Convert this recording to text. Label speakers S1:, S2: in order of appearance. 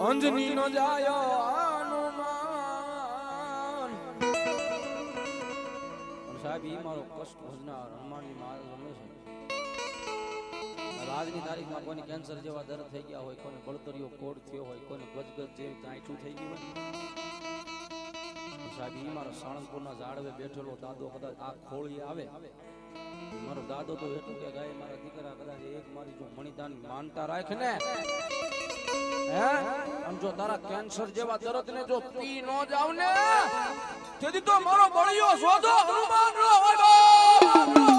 S1: અંજની નો જાય હનુમાન સાહેબ ઈ મારો કષ્ટ ભજનાર હનુમાનની માળા રમે છે આજની તારીખમાં કોઈને કેન્સર જેવા દર્દ થઈ ગયા હોય કોઈને બળતરીઓ કોડ થયો હોય કોઈને ગજગજ જેવી ગાંઠું થઈ ગયું હોય સાહેબ ઈ મારો સાણંદપુરના ઝાડવે બેઠેલો દાદો કદાચ આ ખોળી આવે મારો દાદો તો એટલું કે ગાય મારા દીકરા કદાચ એક મારી જો મણિદાન માનતા રાખ ને હે આમ જો તારા કેન્સર જેવા દર્દ ને જો પી ન જાવ ને તેથી તો મારો બળિયો શોધો હનુમાન નો હોય